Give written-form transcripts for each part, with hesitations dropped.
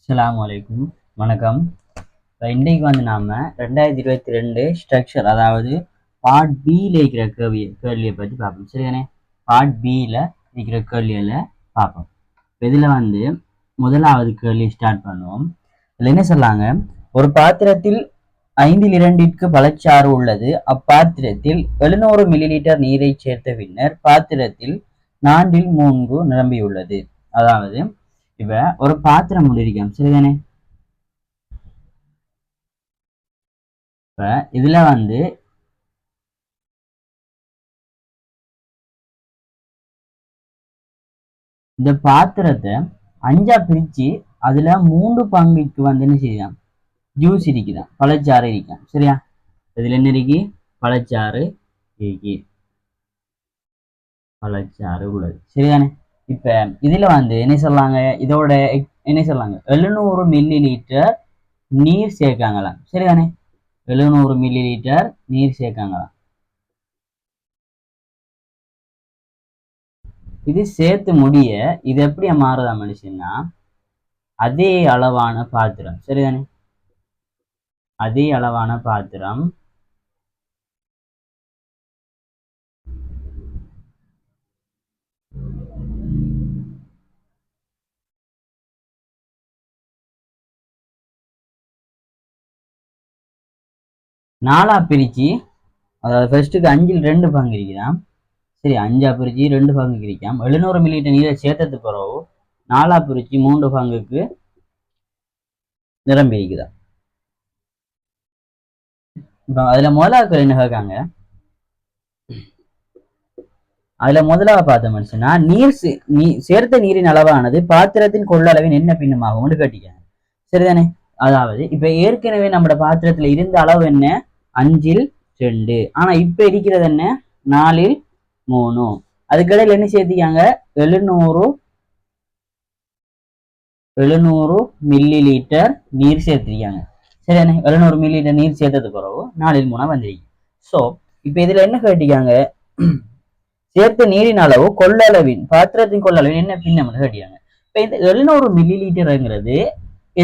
அஸ்ஸலாமு அலைக்கும். வணக்கம். இன்றைக்கு நாம 2022 ஸ்ட்ரக்சர், அதாவது பார்ட் பியில் இருக்கிற கேள்வியை பற்றி பார்ப்போம். சரிதானே? பார்ட் பியில் இருக்கிற கேள்விகளை பார்ப்போம். இதில் முதலாவது கேள்வி ஸ்டார்ட் பண்ணுவோம். இதில் என்ன சொல்லாங்க? ஒரு பாத்திரத்தில் 2/5 பழச்சாறு உள்ளது. அப்பாத்திரத்தில் 700 மில்லிலிட்டர் நீரை சேர்த்த பின்னர் பாத்திரத்தில் 4/3 நிரம்பியுள்ளது. அதாவது இப்ப ஒரு பாத்திரம் முடிக்கும். சரிதானே? இப்ப இதுல இந்த பாத்திரத்தை 5ஆ பிரிச்சு அதுல 3 பங்குக்கு என்ன செய்யலாம்? ஜூஸ் இருக்குதான், பழச்சாறு இருக்கான். சரியா? இதுல என்ன இருக்கு? பழச்சாறு இருக்கு. பழச்சாறு உள்ளது. சரிதானே? இப்ப இதுல என்ன சொல்லாங்க? இதோட என்ன சொல்லாங்க? 700 மில்லி லிட்டர் நீர் சேர்க்காங்களாம். சரிதானே? 700 மில்லி லிட்டர் நீர் சேர்க்காங்களாம். இது சேர்த்து முடிய இது எப்படி மாறுதா மனுஷன்னா, அதே அளவான பாத்திரம். சரிதானே? அதே அளவான பாத்திரம் நாலா பிரிச்சு, அதாவது ஃபர்ஸ்ட்டுக்கு 5/2 பங்கு இருக்குதாம். சரி, 5ஆ பிரிச்சு 2 பங்கு இருக்காம். 700 மில்லிலிட்டர் நீரை சேர்த்தது பிறகு 4ஆ பிரிச்சு 3 பங்குக்கு நிரம்பி இருக்குதா. இப்ப அதுல முதலாக்கள் என்ன கேட்காங்க? அதுல முதலாக பார்த்த மனுஷனா, சேர்த்த நீரின் அளவானது பாத்திரத்தின் கொள்ளளவின் என்ன பின்னமாகும் கேட்டிருக்காங்க. சரிதானே? அதாவது இப்ப ஏற்கனவே நம்ம பாத்திரத்துல இருந்த அளவு என்ன? 5/2. ஆனா இப்ப இருக்கிறது என்ன? 4/3. அதுக்கடையில் என்ன சேர்த்திக்காங்க? 700 மில்லி லிட்டர் நீர் சேர்த்திருக்காங்க. சரிதானே? 700 மில்லி லிட்டர் நீர் சேர்த்தது பிறகு 4/3 வந்துருக்கு. சோ இப்ப இதுல என்ன கேட்டிருக்காங்க? சேர்த்த நீரின் அளவு கொள்ளளவின், பாத்திரத்தின் கொள்ளளவின் என்ன பின்னம்னு கேட்டிருக்காங்க. இப்ப இந்த 700 மில்லி லிட்டர்ங்கிறது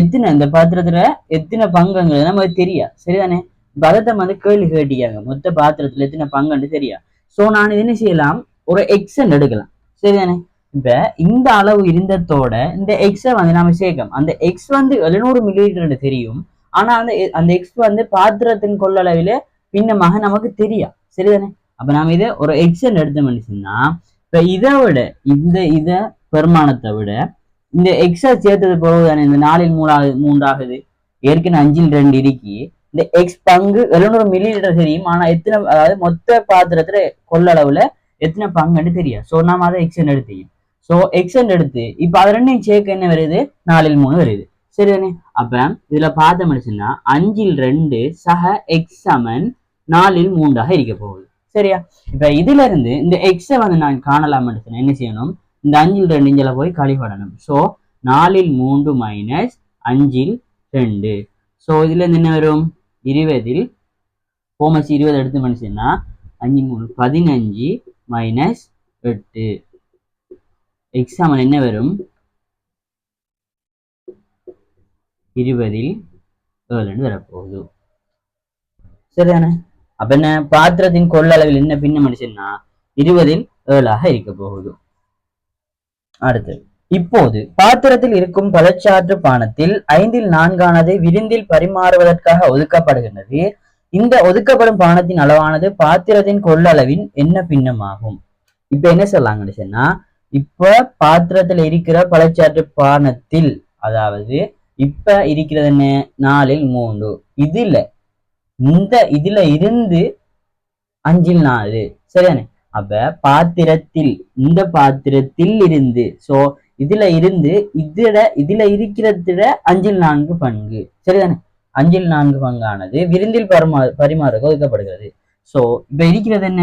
எத்தனை, இந்த பாத்திரத்துல எத்தனை பங்குங்கிறது நமக்கு தெரியா. சரிதானே? பதத்தை கேள்வி கேட்டிக்காங்க, மொத்த பாத்திரத்துல எத்தனை பங்குன்னு தெரியா. சோ நான் இது என்ன செய்யலாம்? ஒரு எக்ஸன் எடுக்கலாம். சரிதானே? இப்ப இந்த அளவு இருந்ததோட இந்த எக்ஸ நாம சேர்க்கலாம். அந்த எக்ஸ் 700 மில்லி லிட்டர் தெரியும். ஆனா அந்த எக்ஸ் பாத்திரத்தின் கொள்ளளவில பின்னமாக நமக்கு தெரியா. சரிதானே? அப்ப நாம இதை ஒரு எக்ஸன் எடுத்தோம்னு சொன்னா, இப்ப இதை விட இத பெருமானத்தை விட இந்த எக்ஸா சேர்த்தது போது தானே இந்த 4/3 ஆகுது. ஏற்கனவே 5/2 இருக்கி. இந்த எக்ஸ் பங்கு 700 மில்லி லிட்டர் தெரியும். ஆனா எத்தனை, அதாவது மொத்த பாத்திரத்துல கொள்ளளவுல எத்தனை பங்குன்னு தெரியும். சோ நாம அதை எக்ஸன் எடுத்தையும். சோ எக்ஸன் எடுத்து இப்ப அது ரெண்டையும் சேர்க்க என்ன வருது? 4/3 வருது. சரிதானே? அப்ப இதுல பார்த்த மனுஷன்னா 5/2 சக எக்ஸ் சமன் 4/3 இருக்க போகுது. சரியா? இப்ப இதுல இருந்து இந்த எக்ஸ நான் காணலாம். என்ன செய்யணும்? இந்த 5/2 இஞ்சல போய் கழிப்படணும். So 4/3 minus 5/2. சோ இதுல இருந்து என்ன வரும்? 20 போமஸ் 20 எடுத்து மனுஷன்னா 5/3 15 மைனஸ் 8. எக்ஸாமன் என்ன வரும்? 20/7 வரப்போகுது. சரிதானே? அப்ப என்ன? பாத்திரத்தின் கொள்ளளவில் என்ன பின்ன மனுஷன்னா 20/7 இருக்க போகுது. அடுத்து, இப்போது பாத்திரத்தில் இருக்கும் பழச்சாற்று பானத்தில் 4/5 விருந்தில் பரிமாறுவதற்காக ஒதுக்கப்படுகின்றது. இந்த ஒதுக்கப்படும் பானத்தின் அளவானது பாத்திரத்தின் கொள்ளளவின் என்ன பின்னமாகும்? இப்ப என்ன சொல்லாங்கன்னு சொன்னா, இப்ப பாத்திரத்துல இருக்கிற பழச்சாற்று பானத்தில், அதாவது இப்ப இருக்கிறது என்ன? 4/3. இதுல இருந்து 5/4. சரிதானே? அப்ப பாத்திரத்தில், இந்த பாத்திரத்தில் இருந்து, சோ இதுல இருந்து இதுல இருக்கிறதுல 5/4 பங்கு. சரிதானே? 5/4 பங்கானது விருந்தில் பரிமாற ஒதுக்கப்படுகிறது. சோ இப்ப இருக்கிறது என்ன?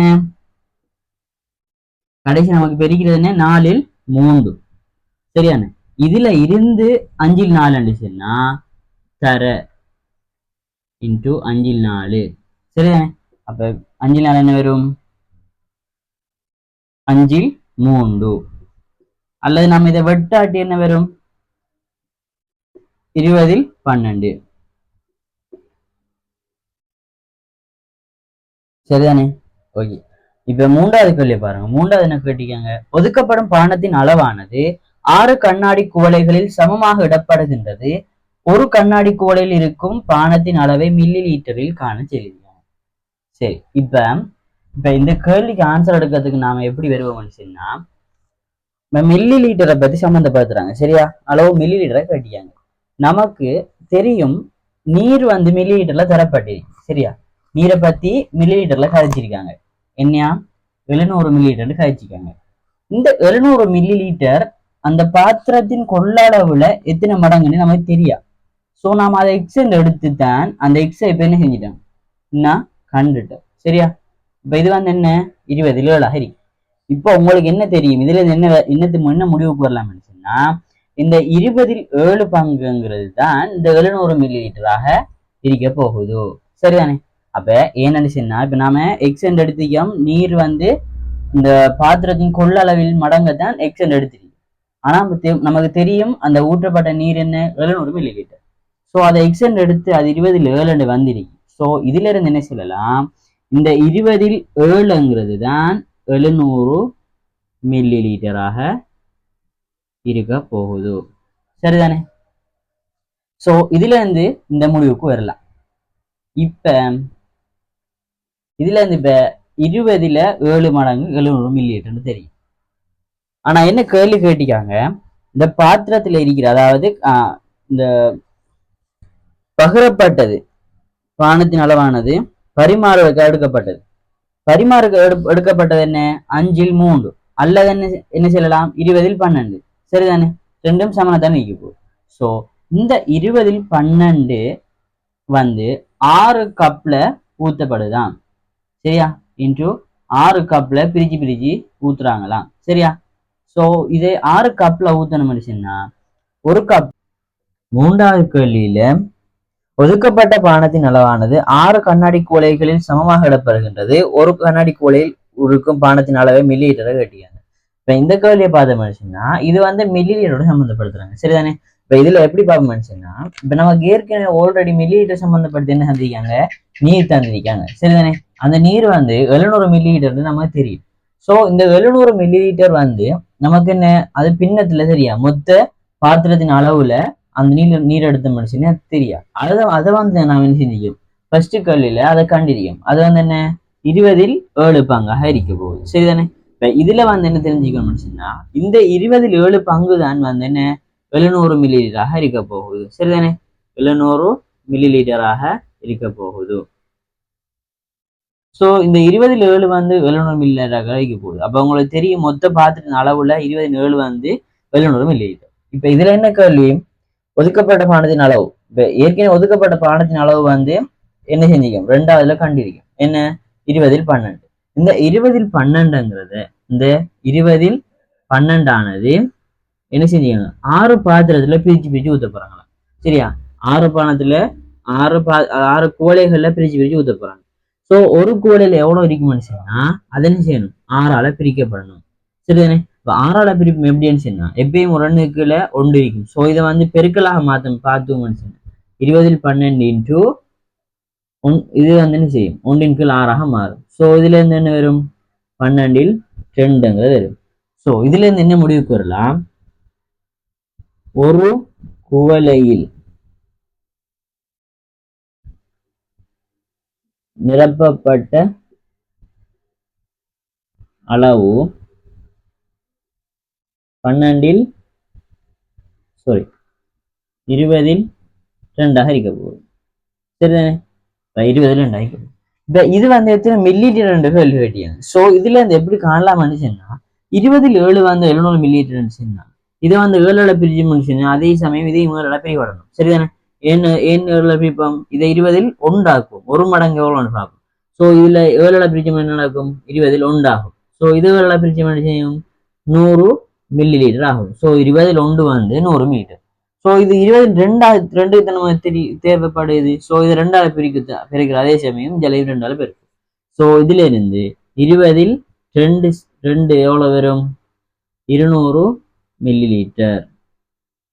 கடைசி நமக்கு இப்ப இருக்கிறது என்ன? 4/3. சரியானே? இதுல இருந்து 5/4 சொன்னா தர இன்டு 5/4. சரிதானே? அப்ப 5/4 என்ன வரும்? 5/3. அல்லது நம்ம இதை வெட்டாட்டி என்ன வரும்? 20ல் 12. சரிதானே? ஓகே. இப்ப மூன்றாவது கேள்வி பாருங்க. மூன்றாவது என்ன கேட்டிருக்காங்க? ஒதுக்கப்படும் பானத்தின் அளவானது 6 கண்ணாடி குவளைகளில் சமமாக இடப்படுகின்றது. ஒரு கண்ணாடி குவளையில் இருக்கும் பானத்தின் அளவை மில்லி லீட்டரில் காண சொல்லியிருக்காங்க. சரி, இப்ப இந்த கேள்விக்கு ஆன்சர் எடுக்கிறதுக்கு நாம எப்படி வருவோம்னு சொன்னா, மில்லி லீட்டரை பத்தி சம்மந்தப்படுத்துறாங்க. சரியா? அளவு மில்லி லீட்டரை கேட்டிருக்காங்க. நமக்கு தெரியும் நீர் வந்து மில்லி லீட்டர்ல தரப்பட்டிருக்கு. சரியா? நீரை பத்தி மில்லி லீட்டர்ல கதைச்சிருக்காங்க. என்னையா? 700 மில்லி லிட்டர் கதைச்சிருக்காங்க. இந்த 700 மில்லி லிட்டர் அந்த பாத்திரத்தின் கொள்ளளவுல எத்தனை மடங்குன்னு நமக்கு தெரியாது. சோ நாம அதை எக்ஸென்ட் எடுத்து தான் அந்த எக்ஸை இப்ப என்ன செஞ்சிட்டோம், நான் கண்டுட்டோம். சரியா? இப்ப இது வந்து என்ன 20ல் 7 இருக்கு. இப்போ உங்களுக்கு என்ன தெரியும், இதுல என்ன முடிவுக்கு வரலாம்னு சொன்னா, இந்த 20ல் 7 பங்குங்கிறது தான் இந்த 700 மில்லி லிட்டராக இருக்க போகுது. சரிதானே? அப்ப ஏன்னு சொன்னா, இப்ப நாம எக்ஸென்ட் எடுத்துக்கோம், நீர் வந்து இந்த பாத்திரத்தின் கொள்ளளவில் மடங்கத்தான் எக்ஸென்ட் எடுத்துருக்கு. ஆனா நமக்கு தெரியும் அந்த ஊற்றப்பட்ட நீர் என்ன 700 மில்லி லிட்டர். ஸோ அதை எக்ஸென்ட் எடுத்து அது 20ல் 7 வந்திருக்கு. ஸோ இதுல இருந்து என்ன சொல்லலாம், இந்த 20ல் 7ங்கிறது தான் 700 மில்லி லிட்டராக இருக்க போகுது. சரிதானே? சோ இதுல இருந்து இந்த முடிவுக்கு வரலாம். இப்ப இதுல இருந்து இப்ப 20ல் 7 மடங்கு 700 மில்லி லிட்டர்னு தெரியும். ஆனா என்ன கேள்வி கேட்டிருக்காங்க, இந்த பாத்திரத்துல இருக்கிற, அதாவது இந்த பகிரப்பட்டது பானத்தின் அளவானது பரிமாறுவதற்கு எடுக்கப்பட்டது. எடுக்கப்பட்டது என்ன 5ல் 3 அல்லது என்ன சொல்லலாம் 20ல் 12. சரிதானே? ரெண்டும் சமனத்தானே நிற்க போகுது. ஸோ இந்த 20ல் 12 வந்து 6 கப்ல ஊத்தப்படுதான். சரியா? இன்டு 6 கப்ல பிரிச்சு ஊத்துறாங்களாம். சரியா? ஸோ இதை 6 கப்ல ஊத்தணும் சொன்னா, ஒரு கப். மூன்றாவது கேள்வியில ஒதுக்கப்பட்ட பானத்தின் அளவானது 6 கண்ணாடி குவளைகளில் சமமாக இடப்படுகின்றது. ஒரு கண்ணாடி குவளையில் இருக்கும் பானத்தின் அளவை மில்லி லிட்டரை கேட்டியாங்க. இப்ப இந்த கேள்வியை பார்த்தோம்னா, இது வந்து மில்லி லிட்டரோட சம்மந்தப்படுத்துறாங்க. சரிதானே? இப்ப இதுல எப்படி பார்ப்போம்னா, இப்ப நமக்கு ஏற்கனவே ஆல்ரெடி மில்லி லிட்டர் சம்பந்தப்படுத்தி என்ன தந்திருக்காங்க, நீர் தந்திருக்காங்க. சரிதானே? அந்த நீர் வந்து 700 மில்லி லிட்டர்னு நமக்கு தெரியும். சோ இந்த 700 மில்லி லிட்டர் வந்து நமக்கு என்ன, அது பின்னத்துல தெரியா, மொத்த பாத்திரத்தின் அளவுல அந்த நீர் எடுத்த மனுஷனே தெரியாது. அதை வந்து நான் என்ன செஞ்சிக்கும், ஃபர்ஸ்ட் கல்லில அதை கண்டிருக்கோம். அது வந்து என்ன 20ல் 7 பங்காக இருக்க போகுது. சரிதானே? இப்ப இதுல வந்து என்ன தெரிஞ்சுக்கணும்னு சொன்னா, இந்த 20ல் 7 பங்கு தான் வந்து என்ன 700 மில்லி லிட்டராக இருக்க போகுது. சரிதானே? 700 மில்லி லிட்டராக இருக்க போகுது. சோ இந்த 20ல் 7 வந்து 700 மில்லி லிட்டராக இருக்க போகுது. அப்ப உங்களுக்கு தெரியும் மொத்த பாத்திரத்தின் அளவுல 20ல் 7 வந்து 700 மில்லி லிட்டர். இப்ப இதுல என்ன கேள்வி, ஒதுக்கப்பட்ட பானத்தின் அளவு. இப்ப ஏற்கனவே ஒதுக்கப்பட்ட பானத்தின் அளவு வந்து என்ன செஞ்சிக்கும், ரெண்டாவதுல கண்டிருக்கும். என்ன 20ல் 12. இந்த 20ல் 12ங்கிறது, இந்த 20ல் 12 ஆனது என்ன செஞ்சுக்கணும், 6 பாத்திரத்துல பிரிச்சு ஊத்த போறாங்களா. சரியா? 6 பானத்துல 6 குவளைகள்ல பிரிச்சு ஊத்த போறாங்க. சோ ஒரு குவளையில எவ்வளவு இருக்கும்னு சொன்னா, அதை என்ன செய்யணும், 6ஆல பிரிக்கப்படணும். சரிதானே? இப்ப 6ஆல பிரிப்பு எப்படின்னு சொன்னா, எப்பயும் 1க்குள்ள 1 இருக்கும். சோ இதை வந்து பெருக்கலாக பார்த்தோம்னு சொன்னா, 20ல் 12 இன்டு இது வந்து என்ன செய்யும், 1ன் கீழ் 6ஆக மாறும். சோ இதுல இருந்து என்ன வரும், 12ல் 2ங்கிறது வரும். சோ இதுல இருந்து என்ன முடிவுக்கு வரலாம், ஒரு குவளையில் நிரப்பப்பட்ட அளவு 20ல் 2ஆக இருக்க போகுது. சரிதானே? 20ல் 2 ஆக. இப்ப இது வந்து எத்தனை மில்லி லிட்டர் கேள்வி கேட்டியாங்க. சோ இதுல இருந்து எப்படி காணலாம்னு சொன்னா, 20ல் 7 வந்து 700 மில்லி லிட்டர் சொன்னா, இதை வந்து 7ஆல பிரிச்சு சொன்னா, அதே சமயம் இதையும் 7ஆல பிரிக்கப்படணும். சரிதானே? ஏன் 7ஆல பிரிப்போம், இதை 20ல் 1 ஆக்கும். ஒரு மடங்கு எவ்வளவுன்னு பார்ப்போம். சோ இதுல 7ஆல பிரிச்சம் என்ன நடக்கும், 20ல் 1 ஆகும். சோ இது 7ஆல பிரிச்சம் என்ன செய்யும், 100 மில்லி லிட்டர் ஆகும். சோ 20ல் 1 வந்து 100 மீட்டர். சோ இது 20ல் 2 நமக்கு தேவைப்படுது. சோ இது 2ஆல பிரிக்கிற அதே சமயம் ஜலையும் 2ஆல பெருக்கும். சோ இதுல இருந்து 20ல் 2 எவ்வளவு வரும், 200 மில்லி லிட்டர்.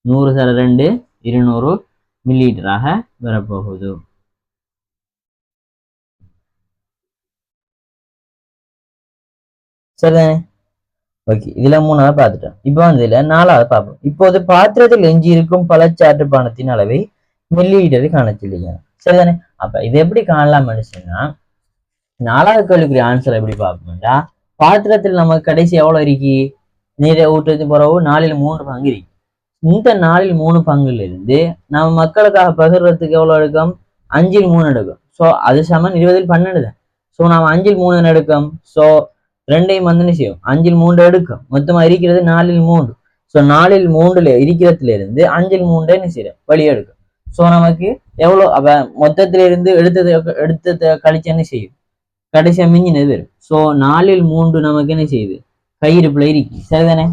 100 2 200 மில்லிலிட்டராக வரப்போகுது. சரிதானே? ஓகே, இதுல 3வது பார்த்துட்டோம். இப்போ வந்து இதுல 4வது பார்ப்போம். இப்போது பாத்திரத்தில் எஞ்சி இருக்கும் பழச்சாற்று பானத்தின் அளவை மில்லிலிட்டரில் காணச்சில்லைங்க. சரிதானே? அப்ப இது எப்படி காணலாம் சொன்னா, 4வது கேள்விக்குரிய ஆன்சர் எப்படி பார்ப்போம்டா, பாத்திரத்தில் நமக்கு கடைசி எவ்வளவு இருக்கு? நீரை ஊற்றுறது பிறகு 4/3 பங்கு இருக்கு. இந்த 4/3 பங்குல இருந்து நம்ம மக்களுக்காக பகிர்றதுக்கு எவ்வளவு எடுக்கும்? 5/3 எடுக்கும். ஸோ அது சமன் 20/12 தான். ஸோ நாம 5/3 எடுக்கும். ஸோ ரெண்டையும் வந்து செய்யும் 5/3 எடுக்கும். மொத்தமா இருக்கிறது 4/3. ஸோ 4/3 இருக்கிறதுல இருந்து 5/3 என்ன செய்யும் வெளியே எடுக்கும். ஸோ நமக்கு எவ்வளவு அப்ப மொத்தத்தில இருந்து எடுத்ததை கழிச்சு என்ன செய்யும்? கடைசியா மிஞ்சினது வரும். ஸோ 4/3 நமக்கு என்ன செய்யுது? கையிருப்புல இருக்கு. சரிதானே?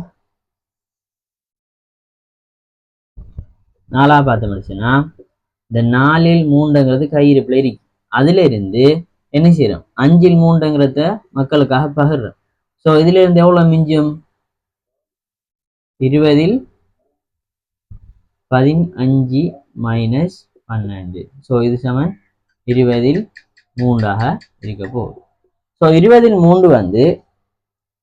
4வது பார்த்த முடிச்சுன்னா, இந்த 4/3 கையிருப்புல இருக்கு. அதுல இருந்து என்ன செய்யறோம்? 5/3 மக்களுக்காக பகிர்றோம். ஸோ இதுல இருந்து எவ்வளவு மிஞ்சும்? 20/15 மைனஸ் 12. ஸோ இது சமன் 20/3 இருக்க போகுது. ஸோ 20/3 வந்து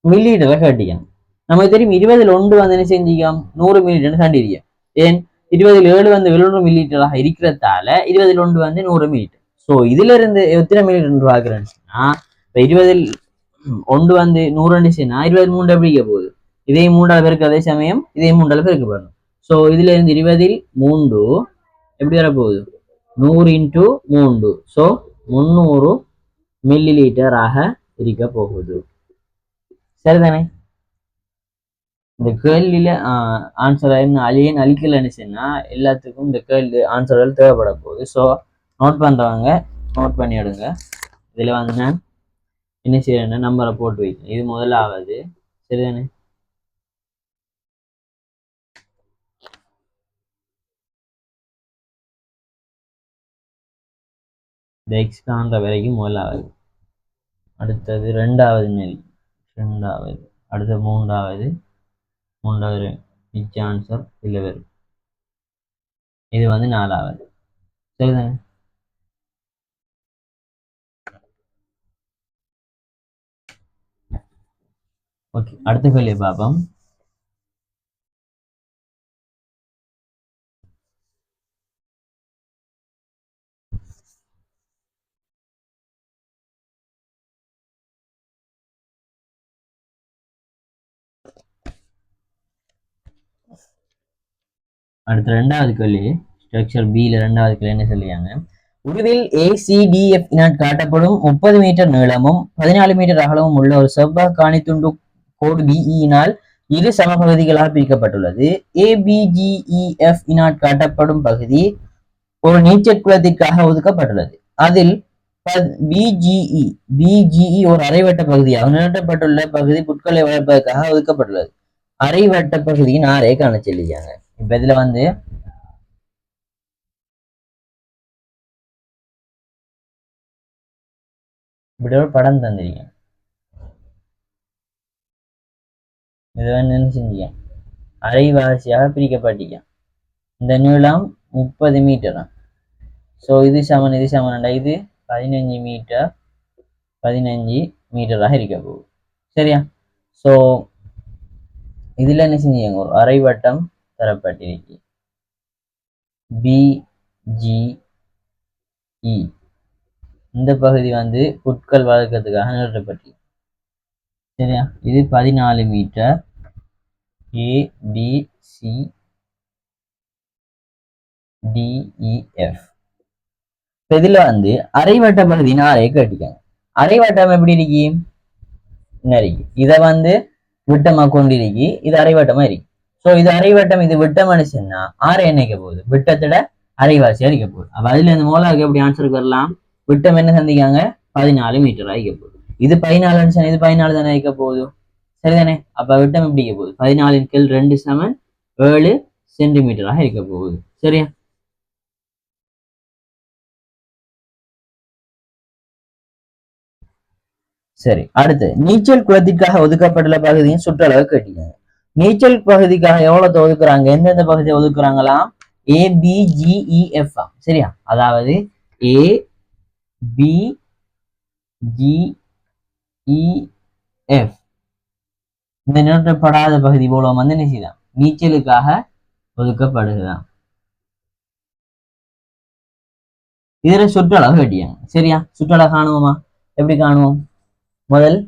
மில்லிலிட்டரை கட்டிக்கணும். நமக்கு தெரியும் 20/1 வந்து என்ன செஞ்சிக்கோம்? 100 மில்லிலிட்டர் கண்டிருக்கோம். ஏன் 20/7 வந்து 700 மில்லிலிட்டராக இருக்கிறதால 20/1 வந்து 100 மில்லிலிட்டர். ஸோ இதுல இருந்து எத்தனை மில்லிலிட்டர் பார்க்கிறேன்னு சொன்னா, இப்ப 20/1 வந்து 100 சொன்னா 20/3 எப்படி இருக்க போகுது? இதே 3ஆல் பெருக்கு, அதே சமயம் இதே 3ஆல் பெருக்கப்படணும். ஸோ இதுல இருந்து 20/3 எப்படி வரப்போகுது? 100 × 3. ஸோ 300 மில்லிலிட்டராக இருக்க போகுது. சரிதானே? இந்த கேள்வியில ஆன்சர் அழிக்கலன்னு சொன்னா எல்லாத்துக்கும் இந்த கேள்வி ஆன்சர்கள் தேவைப்பட போகுது. ஸோ நோட் பண்றவங்க நோட் பண்ணி எடுங்க. இதுல வந்து நான் என்ன செய்யறேன்னா நம்பரை போட்டு வைக்கிறேன். இது முதலாவது. சரிதானே? இந்த எக்ஸ் காண்ற வரைக்கும் முதலாவது, அடுத்தது 2வது நெறி, 2வது, அடுத்த 3வது மிச்ச ஆன்சர் இல்லை வரும். இது வந்து 4வது. சரிதானே? ஓகே, அடுத்த கேள்வியை பார்ப்போம். அடுத்த 2வது கேள்வி, ஸ்ட்ரக்சர் பில 2வது கேள்வி என்ன சொல்லியாங்க? உருவில் ACDF காட்டப்படும் 30 மீட்டர் நீளமும் 14 மீட்டர் அகலமும் உள்ள ஒரு செவ்வக காணித்துண்டு கோடு BEயினால் இரு சமபகுதிகளாக பிரிக்கப்பட்டுள்ளது. ABGEF காட்டப்படும் பகுதி ஒரு நீச்சல் குளத்திற்காக ஒதுக்கப்பட்டுள்ளது. அதில் BGE ஒரு அரைவட்ட பகுதியாக நிரட்டப்பட்டுள்ள பகுதி புட்களை வளர்ப்பதற்காக ஒதுக்கப்பட்டுள்ளது. அரைவட்ட பகுதியின் ஆரை காண சொல்லியாங்க. இப்ப இதுல வந்து இப்படி ஒரு படம் தந்திருக்கேன். இதை வந்து என்ன செஞ்சீங்க? அரைவாசியாக பிரிக்கப்பட்டீங்க. இந்த நீளம் 30 மீட்டர். ஸோ இது சமன் இது 15 மீட்டர் 15 மீட்டராக இருக்க போகுது. சரியா? ஸோ இதுல என்ன செஞ்சீங்க? ஒரு அரைவட்டம் தரப்பட்டிருக்கு. BGE இந்த பகுதி வந்து புட்கள் வளர்க்கறதுக்காக நிறுத்தப்பட்டிருக்கு. சரியா? இது 14 மீட்டர். ABCDEF. இதுல வந்து அரைவட்ட பகுதியின் ஆரை கட்டிக்காங்க. அரைவட்டம் எப்படி இருக்கு? இத வந்து விட்டமா கொண்டிருக்கு. இது அரைவட்டமா இருக்கு. ஸோ இது அரைவட்டம், இது விட்டம் சொன்னா ஆரை என்னைக்க போகுது? விட்டத்தோட அரைவாசி அடிக்க போகுது. அப்ப அதுல இந்த மூலாவுக்கு எப்படி ஆன்சருக்கு வரலாம்? விட்டம் என்ன சந்திக்காங்க? 14 மீட்டர் ஆகிக்க போகுது. இது 14 சொன்னா இது 14 தானே ஆகிக்க போகுது. சரிதானே? அப்ப விட்டம் எப்படி இருக்க போகுது? 14 × 2 = 7 சென்டிமீட்டராக இருக்க போகுது. சரியா? சரி, அடுத்து நீச்சல் குளத்திற்காக ஒதுக்கப்பட்டுள்ள பகுதியின் சுற்றளவு கேட்டீங்க. நீச்சல் பகுதிக்காக எவ்வளவு ஒதுக்குறாங்க? எந்தெந்த பகுதியை ஒதுக்குறாங்களாம்? ABGEF சரியா, அதாவது ABGEF இந்த நிறுத்தப்படாத பகுதி போல வந்து என்ன செய்யலாம், நீச்சலுக்காக ஒதுக்கப்படுகிறான். இதுல சுற்றளவு கட்டியாங்க சரியா. சுற்றளவு காணுவோமா, எப்படி காணுவோம், முதல்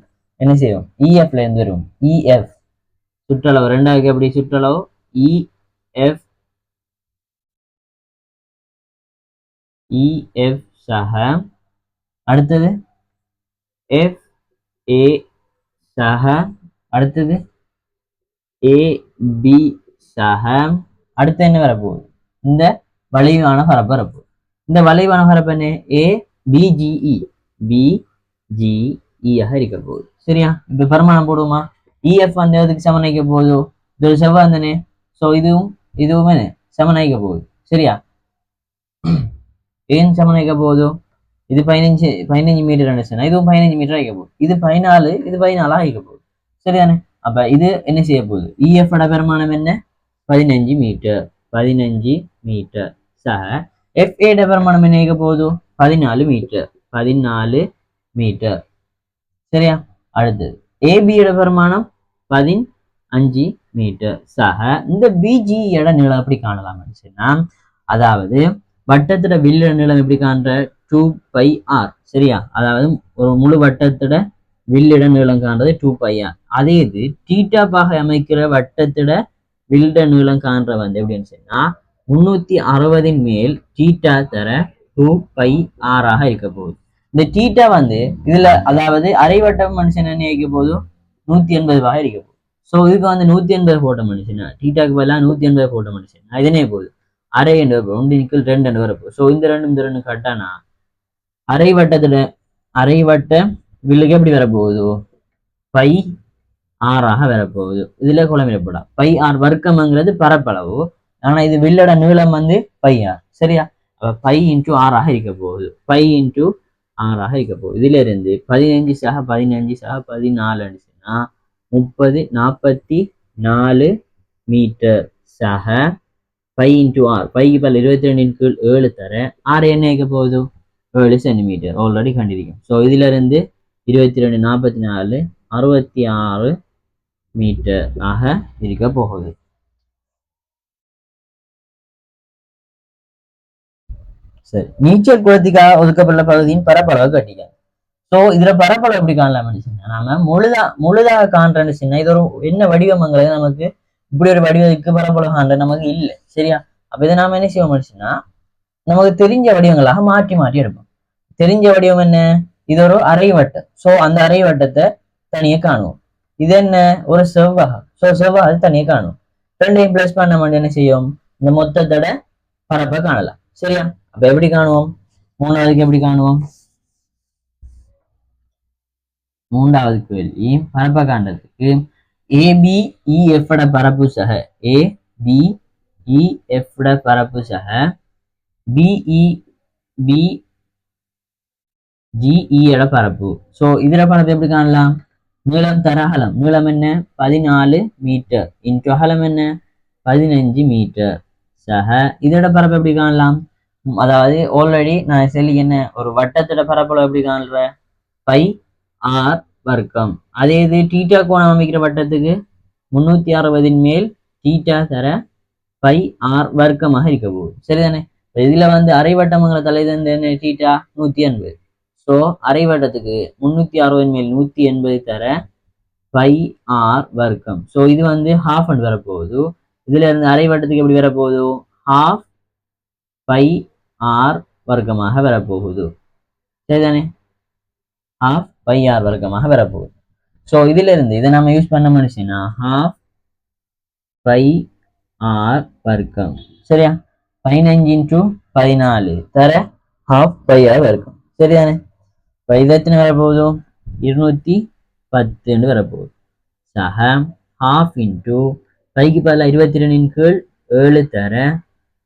என்ன செய்வோம், இஎஃப்ல இருந்து வரும், இஎஃப் சுற்றளவு ரெண்டாவது எப்படி சுற்றளவு இஎஃப் இஎஃப் சக, அடுத்தது எஃப் ஏ சக, அடுத்தது ஏபி சக, அடுத்து என்ன வரப்போகுது, இந்த வளைவான பரப்பு வரப்போகுது. இந்த வளைவான பரப்பு என்ன, ஏ பிஜிஇ பிஜிஇ ஆக இருக்க போகுது சரியா. இப்ப பெருமானம் போடுவோமா, இஎஃப் வந்து அதுக்கு சமநிக்க போகுது, இது ஒரு செவ்வாய் தானே, ஸோ இதுவுமே சமநிக்க போகுது சரியா. ஏன் சமநிக்க போகுது, இது 15 மீட்டர் இருந்துச்சுன்னா இதுவும் 15 மீட்டர் ஆகிக்க போகுது, இது 14 இது 14 ஆகிக்க போகுது சரிதானே. அப்ப இது என்ன செய்ய போகுது, இஎஃப் பெருமானம் என்ன 15 மீட்டர் 15 மீட்டர் சக, FA பெருமானம் என்ன ஆகிக்க போகுது 14 மீட்டர் 14 மீட்டர் சரியா. அடுத்தது ஏபியோட பெருமானம் 15 மீட்டர் சக. இந்த பிஜி இட நீளம் எப்படி காணலாம் சொன்னா, அதாவது வட்டத்தோட வில்ல நீளம் எப்படி காண்ற 2πr சரியா, அதாவது ஒரு முழு வட்டத்தோட வில்லிட நீளம் காண்றது 2πr. அதே இது தீட்டா பாகை அமைக்கிற வட்டத்தோட வில்ட நீளம் காண்ற வந்து எப்படின்னு சொன்னா 360 மேல் தீட்டா தர 2πr ஆக இருக்க போகுது. இந்த தீட்டா வந்து இதுல அதாவது அரைவட்டம் மனுஷன் என்ன இருக்க போதும் 180 இருக்க போகுது. ஸோ இதுக்கு வந்து 180 போட்ட மனுஷனா, தீட்டாக்கு பதிலாக 180 போட்ட மனுஷன் இதனே போகுது அரை என்று ஒன்று நிக்கல் 2 என்று வரப்போகுது. ஸோ இந்த ரெண்டு கட்டானா அரைவட்ட வில்லுக்கு எப்படி வரப்போகுது πr ஆக வரப்போகுது. இதுல குழம்பிடப்படா πr வர்க்கம்ங்கிறது பரப்பளவு, ஆனா இது வில்லோட நீளம் வந்து πr சரியா. π × r ஆக இருக்க போகுது, π × r ஆக இருக்க போகுது. இதுல இருந்து 15 சக 14 இருந்துச்சுன்னா 30 44 மீட்டர் சக π × r, பைக்கு பல 22/7 தர r என்ன இருக்க போகுது 7 சென்டிமீட்டர் ஆல்ரெடி கண்டிருக்கும். ஸோ இதுல இருந்து 22 44 66 மீட்டர் ஆக இருக்க போகுது. சரி, நீச்சல் குளத்துக்காக ஒதுக்கப்பட்ட பகுதியின் பரப்பளவு கட்டிக்க. ஸோ இதுல பரப்பளவு எப்படி காணலாம் சொன்னா, நாம முழுதாக காண்றேன்னு சொன்னா இது ஒரு என்ன வடிவம்ங்கிறது நமக்கு இப்படி ஒரு வடிவத்துக்கு பரப்பளவு காண்ற நமக்கு இல்லை சரியா. அப்ப இதை நாம என்ன செய்வோம் சொன்னா, நமக்கு தெரிஞ்ச வடிவங்களாக மாற்றி மாற்றி எடுப்போம். தெரிஞ்ச வடிவம் என்ன, இது ஒரு அரை வட்டம், ஸோ அந்த அரை வட்டத்தை தனியே காணுவோம். இது என்ன, ஒரு செவ்வகம், ஸோ செவ்வகத்தை தனியே காணுவோம். ரெண்டையும் பிளஸ் பண்ண வேண்டிய என்ன செய்யும், இந்த மொத்தத்தோட பரப்பை காணலாம் சரியா. அப்ப எப்படி காணுவோம், மூணாவதுக்கு எப்படி காணுவோம், மூன்றாவது கேள்வி பரப்பை காண்றதுக்கு ABEF பரப்பு சக ABEF பரப்பு சக BEBGE பரப்பு. ஸோ இதுல பரப்பு எப்படி காணலாம், நீளம் தர அகலம், நீளம் என்ன 14 மீட்டர் இன்ட்டு அகலம் என்ன 15 மீட்டர் சக. இதோட பரப்பு எப்படி காணலாம், அதாவது ஆல்ரெடி நான் சொல்லி என்ன ஒரு வட்டத்தோட பரப்பளவு எப்படி காண்ற πr வர்க்கம். அதே இது தீட்டா கோணம் அமைக்கிற வட்டத்துக்கு 360 மேல் தீட்டா தர πr வர்க்கமாக இருக்க போகுது சரிதானே. இதுல வந்து அரை வட்டம்ங்கிற தலைதந்த என்ன தீட்டா 180. ஸோ அரை வட்டத்துக்கு 360 மேல் 180 தர πr வர்க்கம். ஸோ இது வந்து ஹாஃப் அண்ட் வரப்போகுது. இதுல இருந்து அரை வட்டத்துக்கு எப்படி வரப்போகுது, ஹாஃப் πr வர்க்கமாக வரப்போகுது சரிதானே, ஹாஃப் πr வர்க்கமாக வரப்போகுது. ஸோ இதுல இருந்து இதை நம்ம யூஸ் பண்ண முடிச்சுன்னா ஹாஃப் πr வர்க்கம் சரியா. 15 × 14 தர ஹாஃப் πr வர்க்கம் சரிதானே. இப்போ இது எத்தனை வரப்போகுது 210 வரப்போகுது சக ஹாஃப் இன்ட்டு பைக்கு பதில் 22/7 தர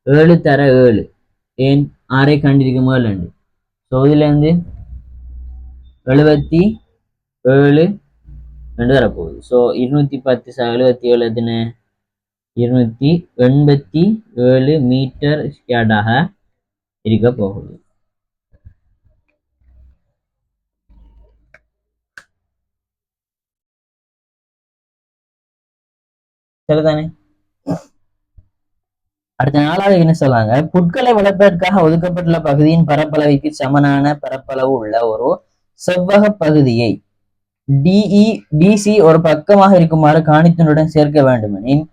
7 ஏன் ஆரை கண்டிருக்கும் 7. ஸோ இதுல இருந்து 77 வரப்போகுது. ஸோ 210 77 எத்தனை 287 மீட்டர் ஸ்கொயர்டாக இருக்க போகுது. சரிதானே? அடுத்த 4வது என்ன சொல்றாங்க, புட்களை வளர்ப்பதற்காக ஒதுக்கப்பட்டுள்ள பகுதியின் பரப்பளவுக்கு சமனான பரப்பளவு உள்ள ஒரு செவ்வக பகுதியை டிசி ஒரு பக்கமாக இருக்குமாறு காணித்துடன் சேர்க்க வேண்டுமெனின்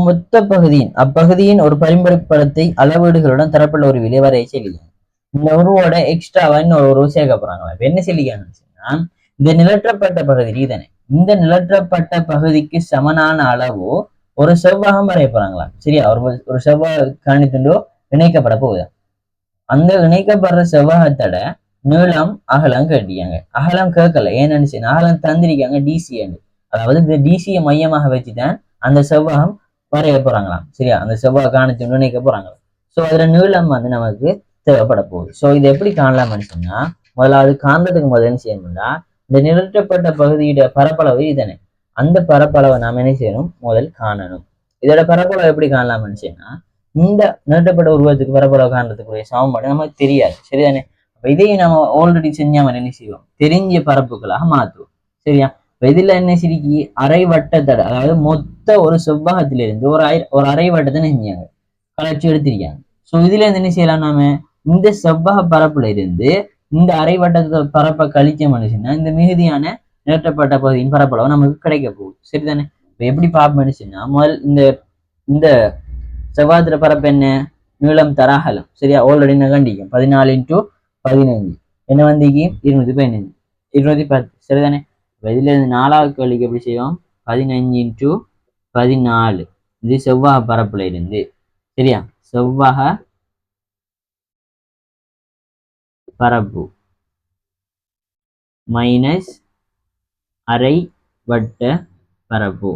மொத்த பகுதியின் அப்பகுதியின் ஒரு பரிமாணப்படத்தை அளவீடுகளுடன் தரப்பட்ட ஒரு விளைவரையை சொல்லிங்க. இந்த உருவோட எக்ஸ்ட்ராவா இன்னொரு உருவ சேர்க்க போறாங்களா? என்ன சொல்லிக்காங்கன்னா, இந்த நிலற்றப்பட்ட பகுதி இதனை இந்த நிலற்றப்பட்ட பகுதிக்கு சமனான அளவு ஒரு செவ்வகம் வரைய போறாங்களா? சரியா? ஒரு செவ்வக காணித்துண்டோ இணைக்கப்பட போகுது. அந்த இணைக்கப்படுற செவ்வகத்தோட நீளம் அகலம் கேட்டியாங்க. அகலம் கேட்கல, ஏன்னு அகலம் தந்திரிக்காங்க டிசி. அதாவது இந்த டிசியை மையமாக வச்சுதான் அந்த செவ்வகம் வரைய போறாங்களாம். சரியா? அந்த செவ்வக காணத்துண்டு இணைக்க போறாங்களாம். ஸோ அதுல நீளம் வந்து நமக்கு தேவைப்பட போகுது. ஸோ இது எப்படி காணலாம்னு சொன்னா, முதலாவது காண்றதுக்கு முதல்ல என்ன செய்யணும்னா, இந்த நிலற்றப்பட்ட பகுதியோட பரப்பளவு இதனை அந்த பரப்பளவை நாம் என்ன செய்யணும், முதல் காணணும். இதோட பரப்பளவு எப்படி காணலாம்னு சொன்னா, இந்த நிலற்றப்பட்ட உருவத்துக்கு பரப்பளவு காண்றதுக்குரிய சமன்பாடு நமக்கு தெரியாது. சரிதானே? அப்ப இதையும் நம்ம ஆல்ரெடி செஞ்சாம என்ன செய்வோம், தெரிஞ்ச பரப்புகளாக மாற்றுவோம். சரியா? இதுல என்ன சிரிக்கி அரை வட்டத்தடை, அதாவது மொத்த ஒரு செவ்வகத்திலிருந்து ஒரு அரை வட்டத்தை செஞ்சாங்க, கலர்ச்சி எடுத்திருக்காங்க. ஸோ இதுல இருந்து என்ன செய்யலாம், நாம இந்த செவ்வக பரப்புல இருந்து இந்த அரை வட்டத்தை பரப்பை கழிச்ச மனுஷன்னா இந்த மிகுதியான நிலற்றப்பட்ட பகுதியின் பரப்பளவு நமக்கு கிடைக்க போகுது. சரிதானே? இப்ப எப்படி பார்ப்போம்னுச்சுன்னா, முதல் இந்த இந்த செவ்வாத்திர பரப்பு என்ன, நீளம் தராகலம். சரியா? ஆல்ரெடி என்ன கண்டிக்கும், 14 × 15 என்ன வந்திக்கு 215 210. சரிதானே? இதுல இருந்து 4வது கேள்விக்கு எப்படி செய்வோம், 15 × 14 இது செவ்வக பரப்புல இருந்து. சரியா? செவ்வக பரப்பு மைனஸ் அரை வட்ட பரப்பு.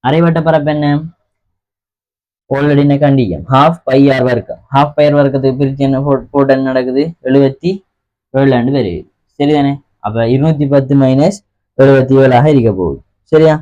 அரை வட்ட பரப்பு என்ன, ஆல்ரெடி என்ன கண்டிக்கும், ஹாஃப் பை ஆர் வர்க்கம். ஹாஃப் பை ஆர் வர்க்கத்துக்கு பிரிச்சு என்ன போட்டு என்ன நடக்குது, 77 வருது. சரிதானே? அப்ப 210 - 77 இருக்க போகுது. சரியா?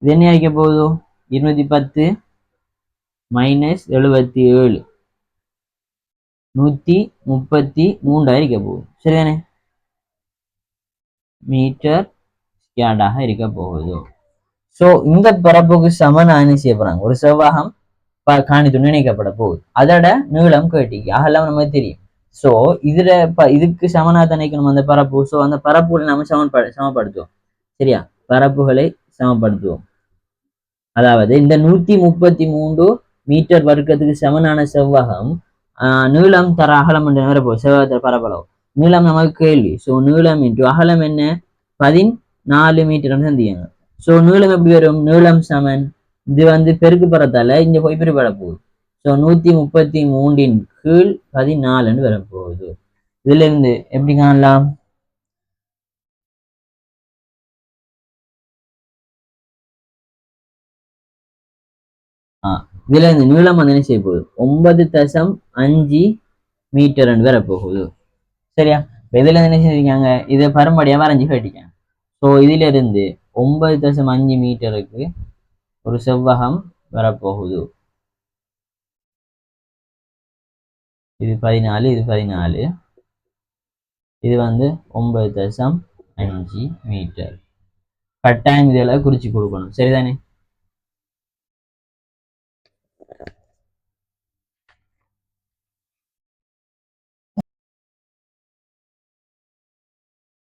இது என்ன ஆகிக்க போகுது, 210 - 77 133 இருக்க போகுது. சரிதானே? மீட்டர் ஸ்கொயர்டாக இருக்க போகுது. ஸோ இந்த பரப்புக்கு சமன் என்ன செய்ய போறாங்க, ஒரு செவ்வகம் காணித்துண்டு இணைக்கப்பட போகுது. அதோட நீளம் கேட்டிக்கு அகலம் நமக்கு தெரியும். ஸோ இதுல இதுக்கு சமனா தணிக்கணும் அந்த பரப்பு. ஸோ அந்த பரப்புகளை நம்ம சமப்படுத்துவோம். சரியா? பரப்புகளை சமப்படுத்துவோம். அதாவது இந்த 133 மீட்டர் வர்க்கத்துக்கு சமனான செவ்வகம் நீளம் தர அகலம் என்று வரப்போ செவ்வகத்தர பரப்பளவு நீளம் நமக்கு கேள்வி. ஸோ நீளம் இன்ட்டு அகலம் என்ன, 14 மீட்டர் சந்தியாங்க. ஸோ நீளம் எப்படி வரும், நீளம் சமன் இது வந்து பெருக்கு பரத்தால இங்க போய் பிரிபட போகுது. ஸோ 133 கீழ் 14 வரப்போகுது. இதுல இருந்து எப்படி காணலாம், இதுல இருந்து நீளம் வந்து என்ன செய்ய போகுது, 9.5 மீட்டர் வரப்போகுது. சரியா? இதுல இருந்து என்ன செஞ்சிருக்காங்க, இதை பரம்படியா வரைஞ்சி கட்டிக்காங்க. ஸோ இதுல இருந்து 9.5 மீட்டருக்கு ஒரு செவ்வகம் வரப்போகுது. இது 14, இது 14, இது வந்து 9.5 மீட்டர். கட்டாயம் இதெல்லாம் குறிச்சு கொடுக்கணும். சரிதானே?